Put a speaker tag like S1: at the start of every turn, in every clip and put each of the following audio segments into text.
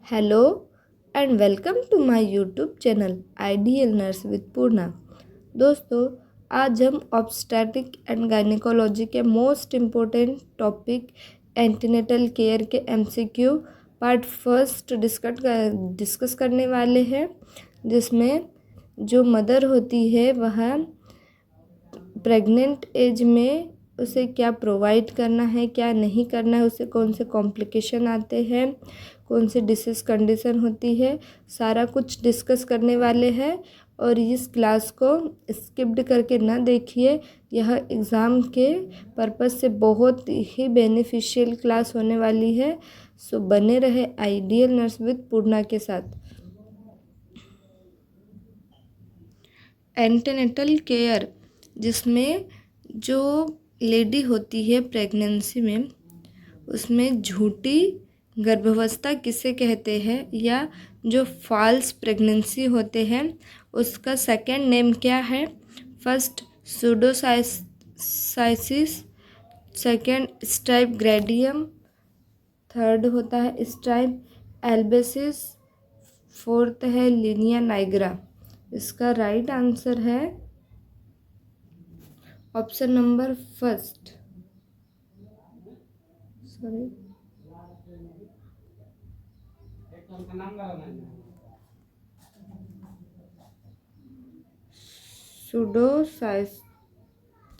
S1: Hello and welcome to my YouTube channel ideal nurse with Purna. दोस्तों, आज हम obstetric and gynecology के most important topic antenatal care के MCQ part first discuss करने वाले हैं, जिसमें जो मदर होती है वह प्रेग्नेंट एज में उसे क्या प्रोवाइड करना है, क्या नहीं करना है, उसे कौन से कॉम्प्लिकेशन आते हैं, कौन सी डिसीज़ कंडीशन होती है, सारा कुछ डिस्कस करने वाले हैं। और इस क्लास को स्किप्ड करके ना देखिए, यह एग्ज़ाम के पर्पज़ से बहुत ही बेनिफिशियल क्लास होने वाली है। सो बने रहे आइडियल नर्स विद पूर्णा के साथ। एंटीनेटल केयर, जिसमें जो लेडी होती है प्रेगनेंसी में, उसमें झूठी गर्भावस्था किसे कहते हैं, या जो फॉल्स प्रेगनेंसी होते हैं उसका सेकंड नेम क्या है। फर्स्ट सूडोसाइसिस, सेकंड स्ट्राइप ग्रेडियम, थर्ड होता है स्ट्राइप एल्बेसिस, फोर्थ है लिनिया नाइग्रा। इसका राइट आंसर है ऑप्शन नंबर फर्स्ट।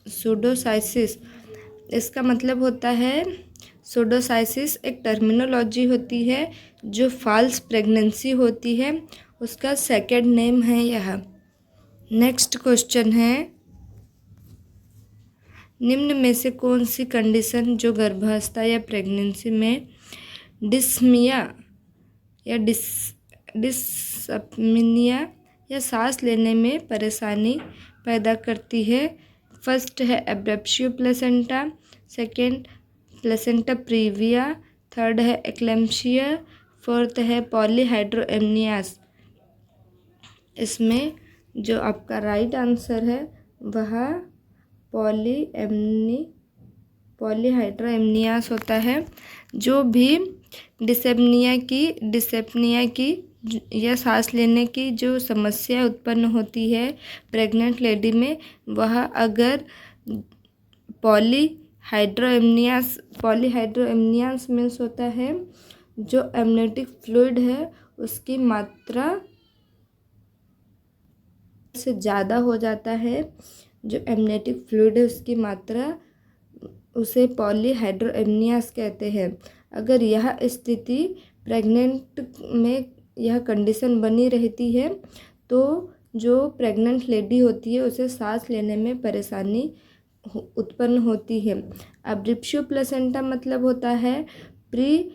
S1: सूडोसाइसिस, इसका मतलब होता है, सूडोसाइसिस एक टर्मिनोलॉजी होती है जो फॉल्स प्रेगनेंसी होती है, उसका सेकंड नेम है यह। नेक्स्ट क्वेश्चन है, निम्न में से कौन सी कंडीशन जो गर्भावस्था या प्रेगनेंसी में डिस्मिया या डिसअपनिया या सांस लेने में परेशानी पैदा करती है। फर्स्ट है abruptio placenta, second placenta previa, third है एक्लेम्पशिया, फोर्थ है पॉलीहाइड्रोएमनियास। इसमें जो आपका राइट आंसर है वह पॉलीहाइड्रोएमनियास होता है। जो भी डिसेप्निया की या सांस लेने की जो समस्या उत्पन्न होती है प्रेग्नेंट लेडी में, वह अगर पॉलीहाइड्रोएमनियास मीन्स होता है जो एमनेटिक फ्लूइड है उसकी मात्रा से ज़्यादा हो जाता है, जो एमनेटिक फ्लूइड है उसकी मात्रा, उसे पॉलीहाइड्रोएमनियास कहते हैं। अगर यह स्थिति प्रेग्नेंट में यह कंडीशन बनी रहती है तो जो प्रेग्नेंट लेडी होती है उसे सांस लेने में परेशानी उत्पन्न होती है। एब्रेप्शियो प्लेसेंटा मतलब होता है pre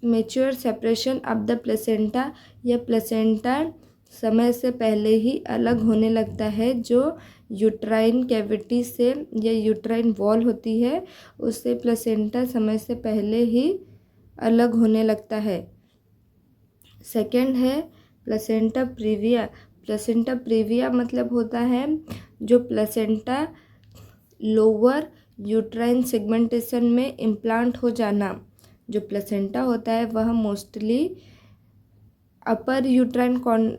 S1: mature separation of the placenta, या प्लेसेंटा समय से पहले ही अलग होने लगता है, जो यूट्राइन कैविटी से या यूट्राइन वॉल होती है उससे प्लेसेंटा समय से पहले ही अलग होने लगता है। सेकंड है प्लेसेंटा प्रीविया। प्लेसेंटा प्रीविया मतलब होता है जो प्लेसेंटा लोअर यूट्राइन सेगमेंटेशन में इम्प्लांट हो जाना। जो प्लेसेंटा होता है वह मोस्टली अपर यूट्राइन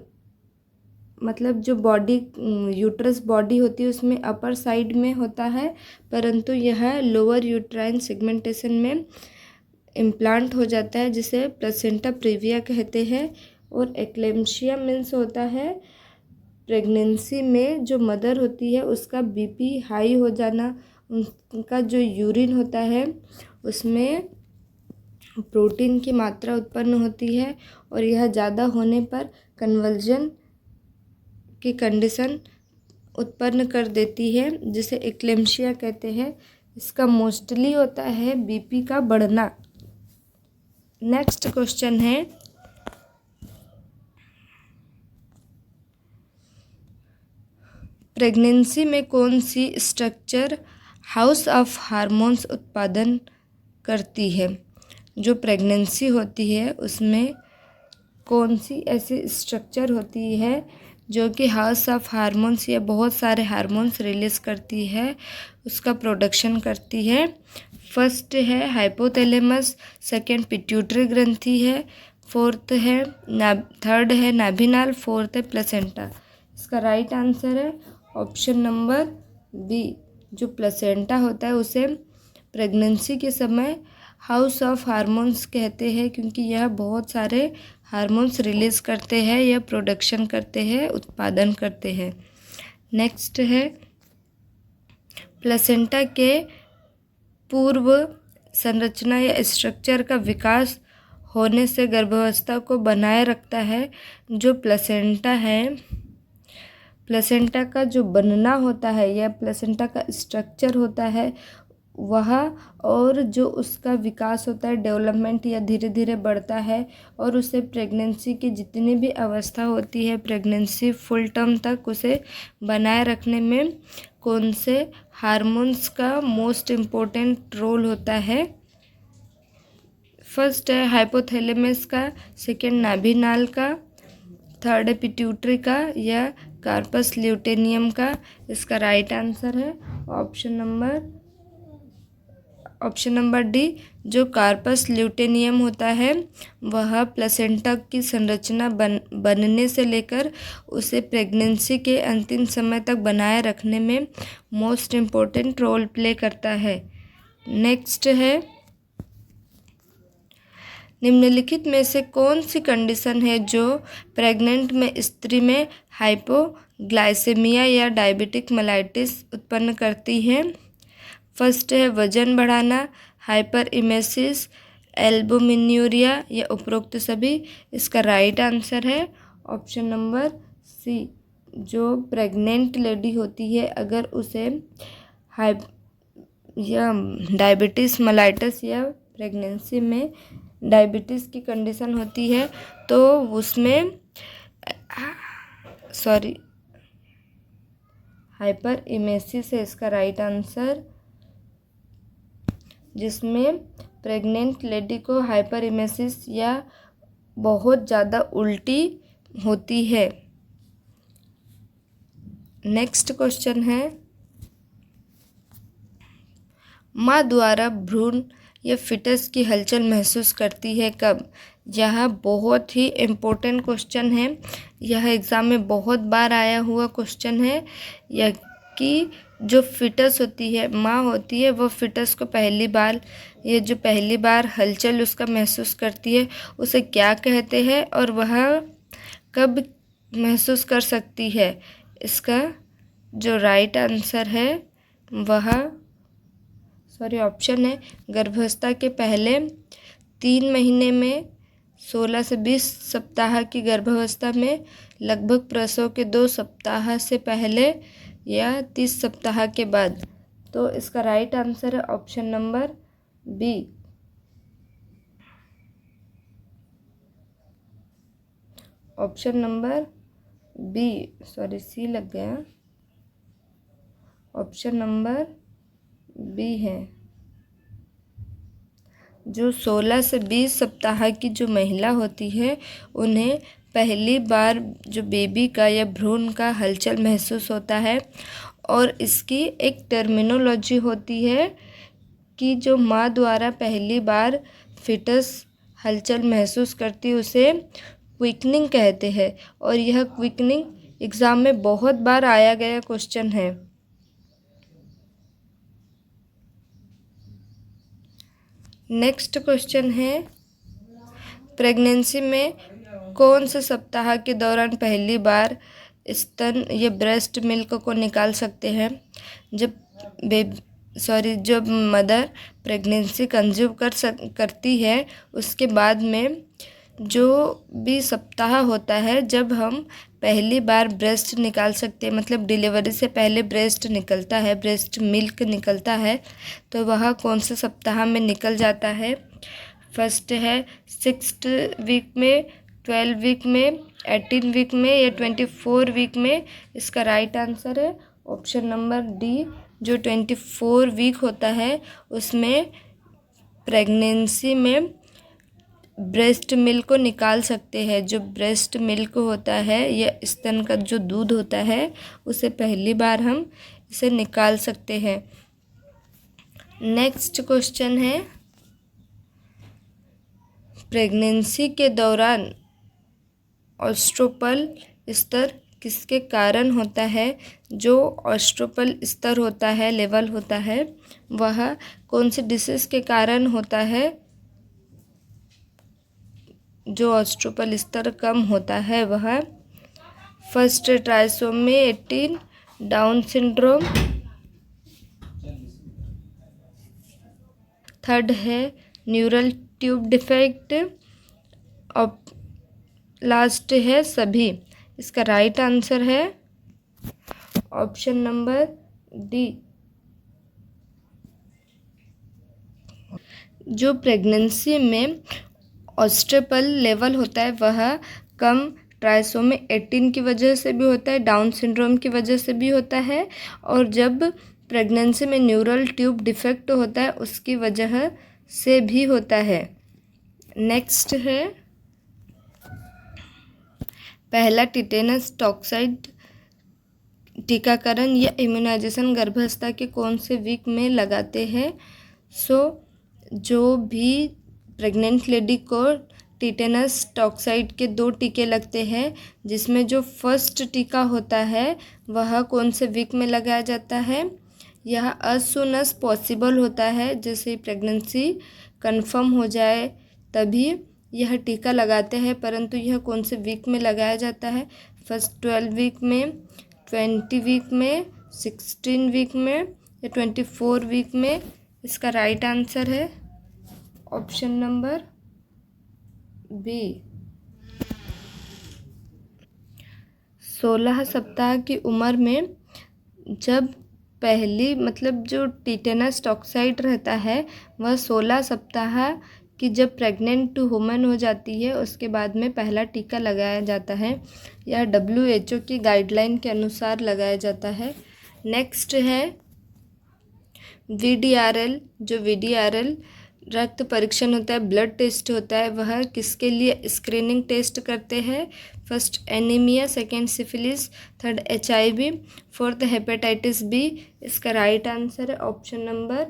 S1: मतलब जो बॉडी यूट्रस बॉडी होती है उसमें अपर साइड में होता है, परंतु यह लोअर यूट्राइन सेगमेंटेशन में इम्प्लांट हो जाता है, जिसे प्लेसेंटा प्रीविया कहते हैं। और एक्लेम्पशिया मीन्स होता है प्रेगनेंसी में जो मदर होती है उसका बीपी हाई हो जाना, उनका जो यूरिन होता है उसमें प्रोटीन की मात्रा उत्पन्न होती है और यह ज़्यादा होने पर कन्वल्जन की कंडीशन उत्पन्न कर देती है, जिसे एक्लेम्पशिया कहते हैं। इसका मोस्टली होता है बीपी का बढ़ना। नेक्स्ट क्वेश्चन है, प्रेगनेंसी में कौन सी स्ट्रक्चर हाउस ऑफ हार्मोन्स उत्पादन करती है। जो प्रेगनेंसी होती है उसमें कौन सी ऐसी स्ट्रक्चर होती है जो कि हाउस ऑफ हार्मोन्स या बहुत सारे हार्मोन्स रिलीज़ करती है, उसका प्रोडक्शन करती है। फर्स्ट है हाइपोथैलेमस, सेकंड पिट्यूटरी ग्रंथि है, थर्ड है नाभिनाल, फोर्थ है प्लेसेंटा। इसका राइट आंसर है ऑप्शन नंबर बी। जो प्लेसेंटा होता है उसे प्रेगनेंसी के समय हाउस ऑफ हार्मोन्स कहते हैं, क्योंकि यह बहुत सारे हार्मोन्स रिलीज करते हैं या प्रोडक्शन करते हैं, उत्पादन करते हैं। नेक्स्ट है प्लेसेंटा के पूर्व संरचना या स्ट्रक्चर का विकास होने से गर्भावस्था को बनाए रखता है। जो प्लेसेंटा है, प्लेसेंटा का जो बनना होता है या प्लेसेंटा का स्ट्रक्चर होता है वह, और जो उसका विकास होता है, डेवलपमेंट या धीरे धीरे बढ़ता है, और उसे प्रेगनेंसी की जितनी भी अवस्था होती है, प्रेगनेंसी फुल टर्म तक उसे बनाए रखने में कौन से हार्मोन्स का मोस्ट इम्पोर्टेंट रोल होता है। फर्स्ट है हाइपोथैलेमस का, सेकेंड नाभिनाल का, थर्ड है पिट्यूटरी का या कार्पस ल्यूटेनियम का। इसका राइट आंसर है ऑप्शन नंबर डी। जो कार्पस ल्यूटेनियम होता है वह प्लेसेंटा की संरचना बनने से लेकर उसे प्रेगनेंसी के अंतिम समय तक बनाए रखने में मोस्ट इम्पोर्टेंट रोल प्ले करता है। नेक्स्ट है निम्नलिखित में से कौन सी कंडीशन है जो प्रेग्नेंट में स्त्री में हाइपोग्लाइसेमिया या डायबिटिक मेलाइटिस उत्पन्न करती है। फर्स्ट है वजन बढ़ाना, हाइपर इमेसिस, एल्बुमिन्यूरिया या उपरोक्त सभी। इसका राइट आंसर है ऑप्शन नंबर सी। जो प्रेग्नेंट लेडी होती है अगर उसे डायबिटीज़ मेलाइटिस या प्रेगनेंसी में डायबिटीज़ की कंडीशन होती है तो उसमें हाइपर इमेसिस है इसका राइट आंसर, जिसमें प्रेग्नेंट लेडी को हाइपर इमेसिस या बहुत ज़्यादा उल्टी होती है। नेक्स्ट क्वेश्चन है माँ द्वारा भ्रूण या फिटस की हलचल महसूस करती है कब। यह बहुत ही इम्पोर्टेंट क्वेश्चन है, यह एग्ज़ाम में बहुत बार आया हुआ क्वेश्चन है। यह कि जो फिटस होती है, माँ होती है, वह फिटस को पहली बार हलचल उसका महसूस करती है उसे क्या कहते हैं और वह कब महसूस कर सकती है। इसका जो राइट आंसर है वह ऑप्शन है गर्भावस्था के पहले 3 महीने में, 16 से 20 सप्ताह की गर्भावस्था में, लगभग प्रसव के 2 सप्ताह से पहले या 30 सप्ताह के बाद। तो इसका राइट आंसर है option number B. Option number B, C लग गया, ऑप्शन नंबर बी है। जो 16 से 20 सप्ताह की जो महिला होती है उन्हें पहली बार जो बेबी का या भ्रूण का हलचल महसूस होता है, और इसकी एक टर्मिनोलॉजी होती है कि जो माँ द्वारा पहली बार फिटस हलचल महसूस करती है उसे क्विकनिंग कहते हैं, और यह क्विकनिंग एग्ज़ाम में बहुत बार आया गया क्वेश्चन है। नेक्स्ट क्वेश्चन है प्रेगनेंसी में कौन से सप्ताह के दौरान पहली बार स्तन या ब्रेस्ट मिल्क को निकाल सकते हैं। जब मदर प्रेगनेंसी कंज्यूम करती है उसके बाद में जो भी सप्ताह होता है जब हम पहली बार ब्रेस्ट निकाल सकते हैं, मतलब डिलीवरी से पहले ब्रेस्ट निकलता है, ब्रेस्ट मिल्क निकलता है, तो वह कौन से सप्ताह में निकल जाता है। फर्स्ट है 6th वीक में, 12 वीक में, 18 वीक में या 24 वीक में। इसका राइट आंसर है ऑप्शन नंबर डी। जो 24 वीक होता है उसमें प्रेगनेंसी में ब्रेस्ट मिल्क को निकाल सकते हैं। जो ब्रेस्ट मिल्क होता है या स्तन का जो दूध होता है उसे पहली बार हम इसे निकाल सकते हैं। नेक्स्ट क्वेश्चन है, प्रेगनेंसी के दौरान ऑस्ट्रोपल स्तर किसके कारण होता है? जो ऑस्ट्रोपल स्तर होता है, लेवल होता है, वह कौन सी डिसीज के कारण होता है? जो ऑस्ट्रोपल स्तर कम होता है वह first trisomy 18, down syndrome, third है न्यूरल ट्यूब डिफेक्ट, और लास्ट है सभी। इसका राइट आंसर है ऑप्शन नंबर डी। जो प्रेगनेंसी में ऑस्ट्रोपल लेवल होता है वह कम ट्राइसोमी 18 की वजह से भी होता है, डाउन सिंड्रोम की वजह से भी होता है, और जब प्रेगनेंसी में न्यूरल ट्यूब डिफेक्ट होता है उसकी वजह से भी होता है। नेक्स्ट है, पहला टिटेनस टॉक्साइड टीकाकरण या इम्यूनाइजेशन गर्भावस्था के कौन से वीक में लगाते हैं? जो भी प्रेग्नेंट लेडी को टीटेनस टॉक्साइड के 2 टीके लगते हैं, जिसमें जो फर्स्ट टीका होता है वह कौन से वीक में लगाया जाता है? यह एज सून एज पॉसिबल होता है, जैसे प्रेगनेंसी कंफर्म हो जाए तभी यह टीका लगाते हैं, परंतु यह कौन से वीक में लगाया जाता है? फर्स्ट 12 वीक में, 20 वीक में, 16 वीक में या 24 वीक में? इसका राइट आंसर है ऑप्शन नंबर बी। 16 सप्ताह की उम्र में जब पहली जो टीटेनस टॉक्साइड रहता है वह 16 सप्ताह कि जब प्रेग्नेंट वुमन हो जाती है उसके बाद में पहला टीका लगाया जाता है। यह WHO की गाइडलाइन के अनुसार लगाया जाता है। नेक्स्ट है VDRL। जो VDRL रक्त परीक्षण होता है, ब्लड टेस्ट होता है, वह किसके लिए स्क्रीनिंग टेस्ट करते हैं? First anaemia, second syphilis, third HIV, fourth hepatitis B. इसका राइट आंसर है ऑप्शन नंबर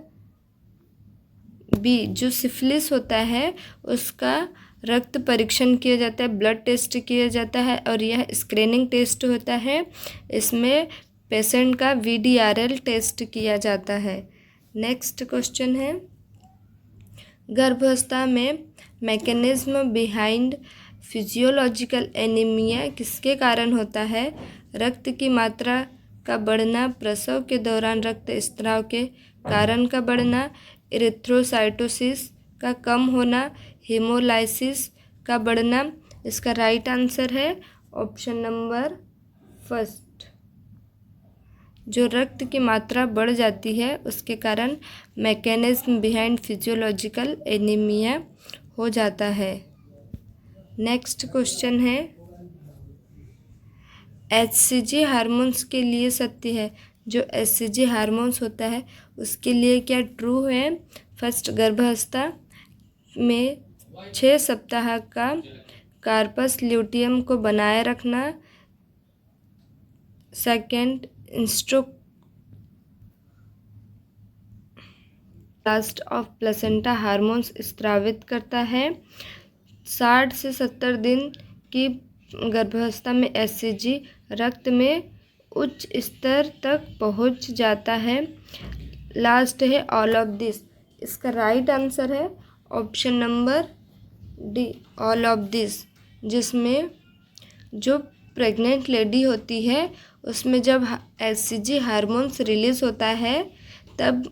S1: बी। जो सिफिलिस होता है उसका रक्त परीक्षण किया जाता है, ब्लड टेस्ट किया जाता है और यह स्क्रीनिंग टेस्ट होता है। इसमें पेशेंट का VDRL टेस्ट किया जाता है। नेक्स्ट क्वेश्चन है, गर्भावस्था में मैकेनिज्म बिहाइंड फिजियोलॉजिकल एनीमिया किसके कारण होता है? रक्त की मात्रा का बढ़ना, प्रसव के दौरान रक्त स्राव के कारण का बढ़ना, इरिथ्रोसाइटोसिस का कम होना, हीमोलाइसिस का बढ़ना। इसका राइट आंसर है ऑप्शन नंबर फर्स्ट। जो रक्त की मात्रा बढ़ जाती है उसके कारण मैकेनिज्म बिहाइंड फिजियोलॉजिकल एनीमिया हो जाता है। नेक्स्ट क्वेश्चन है, HCG हार्मोन्स के लिए सत्य है। जो HCG हार्मोन्स होता है उसके लिए क्या ट्रू है? फर्स्ट, गर्भावस्था में 6 सप्ताह का कार्पस ल्यूटियम को बनाए रखना, second last of placenta hormones स्रावित करता है। 60 से 70 दिन की गर्भावस्था में HCG रक्त में उच्च स्तर तक पहुंच जाता है। लास्ट है ऑल ऑफ दिस। इसका राइट आंसर है option number D, all of this, जिसमें जो प्रेग्नेंट लेडी होती है उसमें जब HCG हार्मोन्स रिलीज़ होता है तब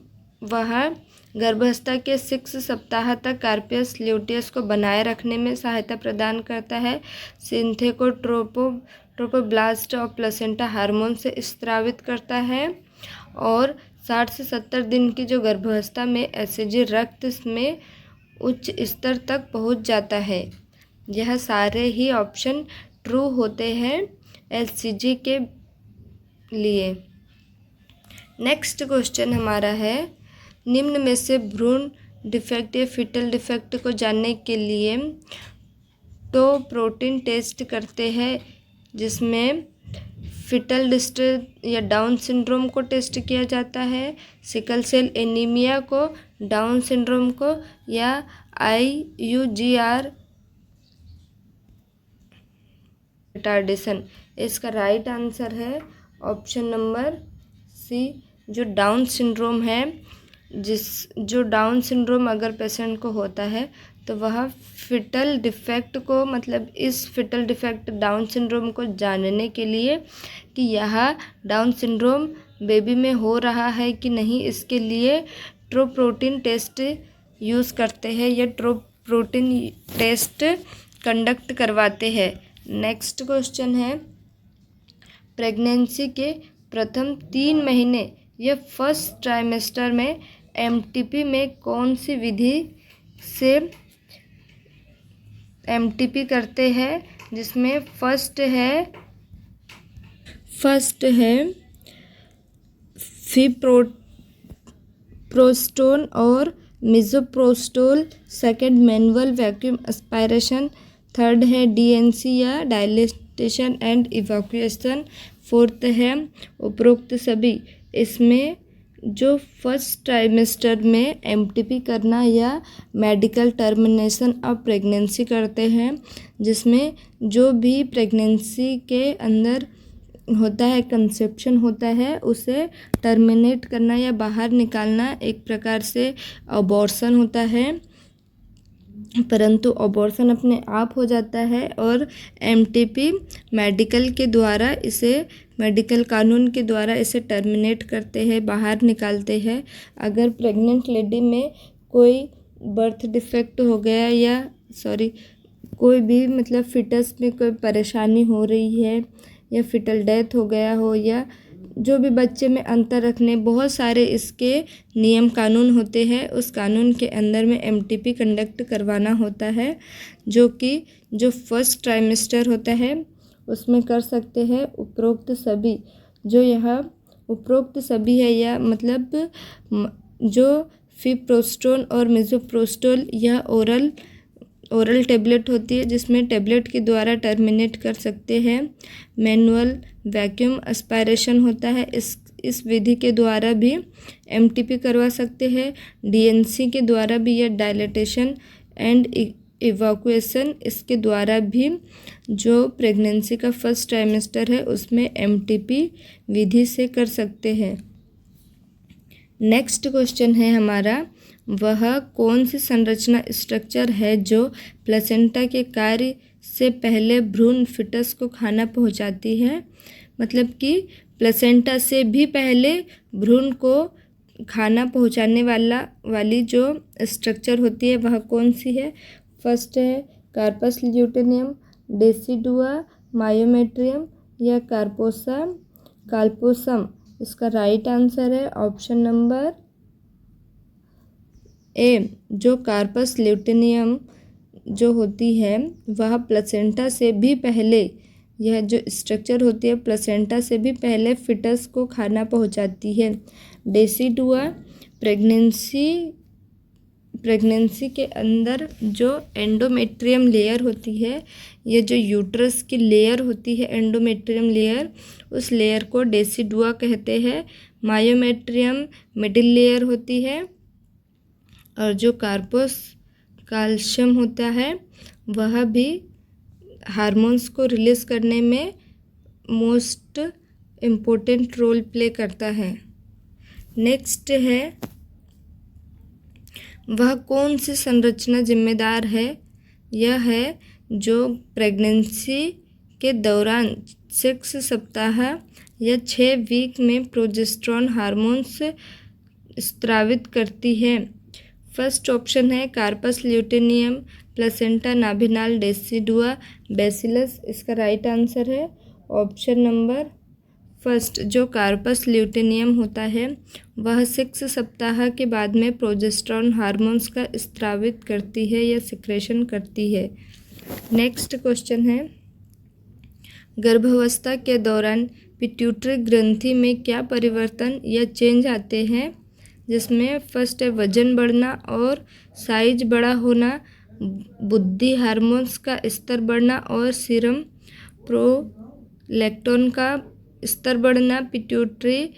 S1: वह गर्भावस्था के 6 सप्ताह तक कार्पियस ल्यूटियस को बनाए रखने में सहायता प्रदान करता है। सिंथेकोट्रोपोब्लास्ट और प्लेसेंटा हार्मोन से स्रावित करता है और 60 से 70 दिन की जो गर्भावस्था में HCG रक्त में उच्च स्तर तक पहुंच जाता है। यह सारे ही ऑप्शन ट्रू होते हैं HCG के लिए। नेक्स्ट क्वेश्चन हमारा है, निम्न में से भ्रूण डिफेक्ट या फीटल डिफेक्ट को जानने के लिए तो प्रोटीन टेस्ट करते हैं जिसमें फिटल डिस्ट्रेस या डाउन सिंड्रोम को टेस्ट किया जाता है, सिकल सेल एनीमिया को, डाउन सिंड्रोम को, या IUGR रिटार्डेशन। इसका राइट आंसर है ऑप्शन नंबर सी, जो डाउन सिंड्रोम है। जो डाउन सिंड्रोम अगर पेशेंट को होता है तो वह फिटल डिफेक्ट को, मतलब इस फिटल डिफेक्ट डाउन सिंड्रोम को जानने के लिए कि यह डाउन सिंड्रोम बेबी में हो रहा है कि नहीं, इसके लिए ट्रोप्रोटीन टेस्ट यूज़ करते हैं या ट्रोप्रोटीन टेस्ट कंडक्ट करवाते हैं। नेक्स्ट क्वेश्चन है, प्रेगनेंसी के प्रथम 3 महीने या फर्स्ट ट्राइमेस्टर में MTP में कौन सी विधि से MTP करते हैं, जिसमें फर्स्ट है फिप्रोस्टोन और misoprostol, second manual vacuum aspiration, third है DNC या डायलेटेशन एंड इवैक्यूएशन, फोर्थ है उपरोक्त सभी। इसमें जो फर्स्ट ट्राइमेस्टर में MTP करना या मेडिकल टर्मिनेशन ऑफ प्रेगनेंसी करते हैं, जिसमें जो भी प्रेगनेंसी के अंदर होता है, कंसेप्शन होता है, उसे टर्मिनेट करना या बाहर निकालना एक प्रकार से अबॉर्शन होता है, परंतु अबॉर्शन अपने आप हो जाता है और MTP मेडिकल कानून के द्वारा इसे टर्मिनेट करते हैं, बाहर निकालते हैं। अगर प्रेग्नेंट लेडी में कोई बर्थ डिफेक्ट हो गया या कोई भी मतलब फिटस में कोई परेशानी हो रही है या फिटल डेथ हो गया हो, या जो भी बच्चे में अंतर रखने, बहुत सारे इसके नियम कानून होते हैं, उस कानून के अंदर में MTP कंडक्ट करवाना होता है, जो कि जो फर्स्ट ट्राइमेस्टर होता है उसमें कर सकते हैं उपरोक्त सभी। जो यहाँ उपरोक्त सभी है, या मतलब जो फिप्रोस्टोन और मिज़ोप्रोस्टोल यह ओरल टेबलेट होती है, जिसमें टेबलेट के द्वारा टर्मिनेट कर सकते हैं। मैनुअल वैक्यूम एस्पायरेशन होता है, इस विधि के द्वारा भी MTP करवा सकते हैं। DNC के द्वारा भी, या डायलेटेशन एंड इवैक्यूएशन, इसके द्वारा भी जो प्रेगनेंसी का फर्स्ट ट्राइमेस्टर है उसमें MTP विधि से कर सकते हैं। नेक्स्ट क्वेश्चन है हमारा, वह कौन सी संरचना स्ट्रक्चर है जो प्लेसेंटा के कार्य से पहले भ्रूण फिटस को खाना पहुंचाती है, मतलब कि प्लेसेंटा से भी पहले भ्रूण को खाना पहुंचाने वाली जो स्ट्रक्चर होती है वह कौन सी है। फर्स्ट है कार्पस ल्यूटेनियम, डेसिडुआ, मायोमेट्रियम या कार्पोसम। इसका राइट आंसर है ऑप्शन नंबर ए, जो कार्पस ल्यूटेनियम जो होती है वह प्लेसेंटा से भी पहले, यह जो स्ट्रक्चर होती है प्लेसेंटा से भी पहले फिटस को खाना पहुंचाती है। डेसिडुआ प्रेगनेंसी के अंदर जो एंडोमेट्रियम लेयर होती है, ये जो यूट्रस की लेयर होती है एंडोमेट्रियम लेयर, उस लेयर को डेसिडुआ कहते हैं। मायोमेट्रियम मिडिल लेयर होती है, और जो कार्पस कैल्शियम होता है वह भी हार्मोन्स को रिलीज करने में मोस्ट इम्पोर्टेंट रोल प्ले करता है। नेक्स्ट है, वह कौन सी संरचना जिम्मेदार है, यह है जो प्रेगनेंसी के दौरान 6 सप्ताह या 6 वीक में प्रोजेस्टेरॉन हार्मोन्स स्रावित करती है। फर्स्ट ऑप्शन है कार्पस ल्यूटेनियम, प्लेसेंटा, नाभिनाल, डेसिडुआ, बैसिलस। इसका राइट आंसर है ऑप्शन नंबर फर्स्ट, जो कार्पस ल्यूटेनियम होता है वह 6 सप्ताह के बाद में प्रोजेस्टेरॉन हार्मोन्स का स्रावित करती है या सिक्रेशन करती है। नेक्स्ट क्वेश्चन है, गर्भावस्था के दौरान पिट्यूटरी ग्रंथि में क्या परिवर्तन या चेंज आते हैं, जिसमें फर्स्ट है वजन बढ़ना और साइज बड़ा होना, बुद्धि हार्मोन्स का स्तर बढ़ना और सीरम प्रोलैक्टोन का स्तर बढ़ना, पिट्यूटरी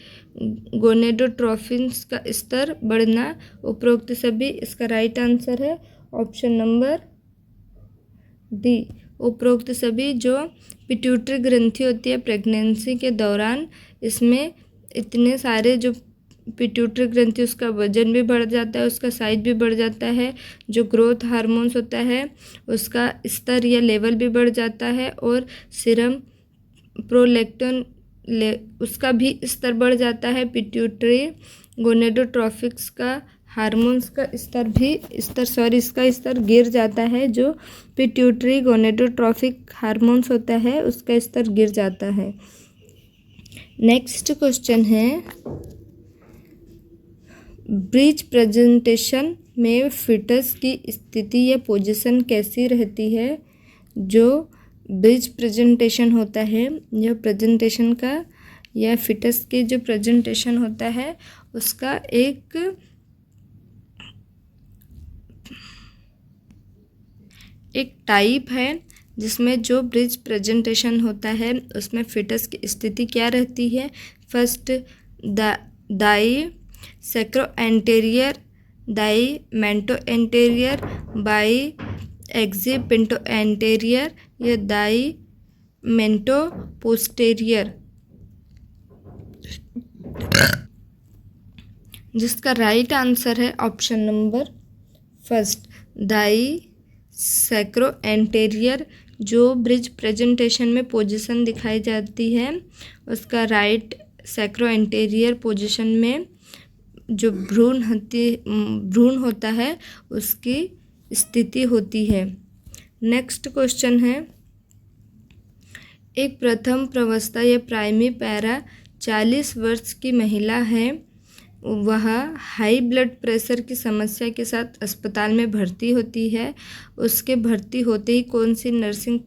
S1: गोनेडोट्रोफिन्स का स्तर बढ़ना, उपरोक्त सभी। इसका राइट आंसर है ऑप्शन नंबर डी, उपरोक्त सभी। जो पिट्यूटरी ग्रंथि होती है प्रेगनेंसी के दौरान, इसमें इतने सारे जो पिट्यूटरी ग्रंथि, उसका वजन भी बढ़ जाता है, उसका साइज भी बढ़ जाता है। जो ग्रोथ हार्मोन्स होता है उसका स्तर या लेवल भी बढ़ जाता है, और सीरम प्रोलैक्टिन उसका भी स्तर बढ़ जाता है। पिट्यूटरी गोनेडोट्रोफिक्स का हार्मोन्स का इसका स्तर गिर जाता है। जो पिट्यूटरी गोनेडोट्रोफिक हार्मोन्स होता है उसका स्तर गिर जाता है। नेक्स्ट क्वेश्चन है, ब्रीच प्रेजेंटेशन में फिटस की स्थिति या पोजीशन कैसी रहती है? जो ब्रीच प्रेजेंटेशन होता है, यह प्रेजेंटेशन का या फिटस के जो प्रेजेंटेशन होता है उसका एक टाइप है, जिसमें जो ब्रिज प्रेजेंटेशन होता है उसमें फिटस की स्थिति क्या रहती है? फर्स्ट, दाई सैक्रो एंटेरियर, दाई मेंटो एंटेरियर, बाई एक्जिपिंटो एंटेरियर या दाई मेंटो पोस्टेरियर। जिसका राइट आंसर है ऑप्शन नंबर फर्स्ट, दाई सैक्रो एंटेरियर। जो ब्रिज प्रेजेंटेशन में पोजीशन दिखाई जाती है उसका राइट सैक्रो एंटेरियर पोजीशन में जो भ्रूण होता है उसकी स्थिति होती है। नेक्स्ट क्वेश्चन है, एक प्रथम प्रवस्था या प्राइमरी पैरा 40 वर्ष की महिला है, वह हाई ब्लड प्रेशर की समस्या के साथ अस्पताल में भर्ती होती है। उसके भर्ती होते ही कौन सी नर्सिंग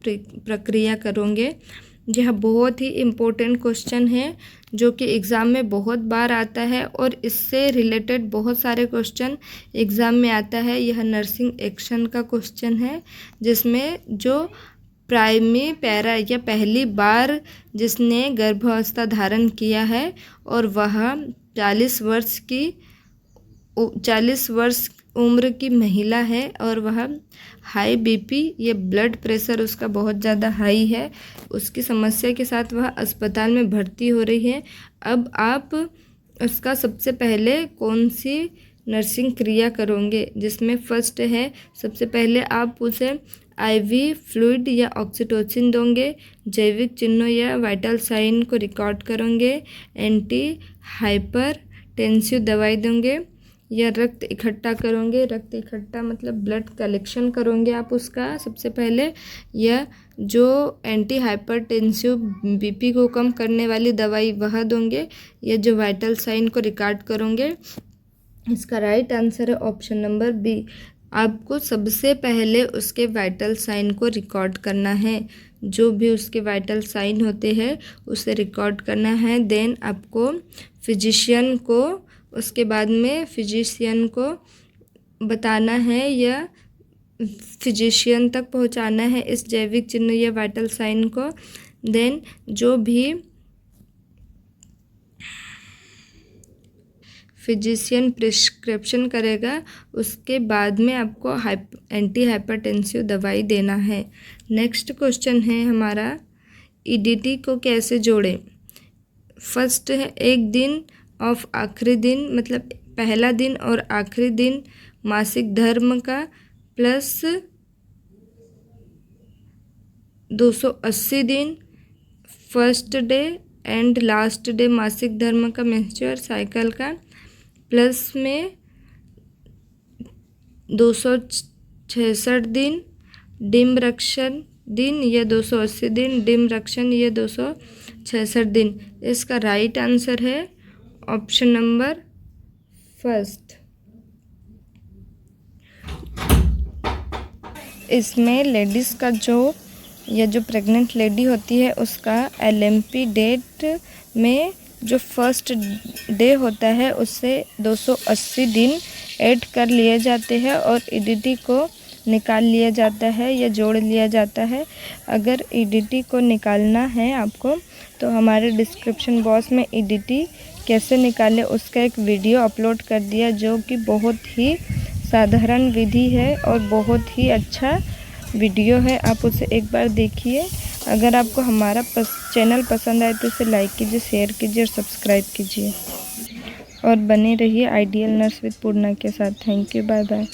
S1: प्रक्रिया करोगे? यह बहुत ही इम्पोर्टेंट क्वेश्चन है जो कि एग्ज़ाम में बहुत बार आता है और इससे रिलेटेड बहुत सारे क्वेश्चन एग्ज़ाम में आता है। यह नर्सिंग एक्शन का क्वेश्चन है, जिसमें जो प्राइमरी पैरा या पहली बार जिसने गर्भावस्था धारण किया है और वह 40 वर्ष उम्र की महिला है और वह हाई बीपी या ब्लड प्रेशर उसका बहुत ज़्यादा हाई है, उसकी समस्या के साथ वह अस्पताल में भर्ती हो रही है। अब आप उसका सबसे पहले कौन सी नर्सिंग क्रिया करोगे? जिसमें फर्स्ट है, सबसे पहले आप उसे आईवी फ्लूइड या ऑक्सीटोसिन दोगे, जैविक चिन्हों या वाइटल साइन को रिकॉर्ड करोगे, एंटी हाइपरटेंसिव दवाई दोगे या रक्त इकट्ठा करोगे। रक्त इकट्ठा मतलब ब्लड कलेक्शन करोगे आप उसका सबसे पहले, या जो एंटी हाइपरटेंसिव बीपी को कम करने वाली दवाई वह दोगे, या जो वाइटल साइन को रिकॉर्ड करोगे। इसका राइट आंसर है ऑप्शन नंबर बी। आपको सबसे पहले उसके वाइटल साइन को रिकॉर्ड करना है, जो भी उसके वाइटल साइन होते हैं उसे रिकॉर्ड करना है। देन आपको फिजिशियन को उसके बाद में फिजिशियन को बताना है या फिजिशियन तक पहुंचाना है इस जैविक चिन्ह या वाइटल साइन को। देन जो भी फिजिशियन प्रिस्क्रिप्शन करेगा उसके बाद में आपको एंटी हाइपरटेंसिव दवाई देना है। नेक्स्ट क्वेश्चन है हमारा, ईडीटी को कैसे जोड़ें? फर्स्ट है, एक दिन ऑफ आखिरी दिन मतलब पहला दिन और आखिरी दिन मासिक धर्म का प्लस 280 दिन, first day and last day मासिक धर्म का मेंस्ट्रुअल साइकिल का, प्लस में 266 दिन डिमरक्शन दिन या 280 दिन डिमरक्शन या 266 दिन। इसका राइट आंसर है ऑप्शन नंबर फर्स्ट। इसमें लेडीज़ का जो प्रेग्नेंट लेडी होती है उसका एलएमपी डेट में जो फर्स्ट डे होता है उससे 280 दिन ऐड कर लिए जाते हैं और ईडीटी को निकाल लिया जाता है या जोड़ लिया जाता है। अगर ईडीटी को निकालना है आपको तो हमारे डिस्क्रिप्शन बॉक्स में ईडीटी कैसे निकालें उसका एक वीडियो अपलोड कर दिया, जो कि बहुत ही साधारण विधि है और बहुत ही अच्छा वीडियो है। आप उसे एक बार देखिए। अगर आपको हमारा चैनल पसंद आए तो इसे लाइक कीजिए, शेयर कीजिए और सब्सक्राइब कीजिए और बने रहिए आइडियल नर्स विद पूर्णा के साथ। Thank you, bye bye.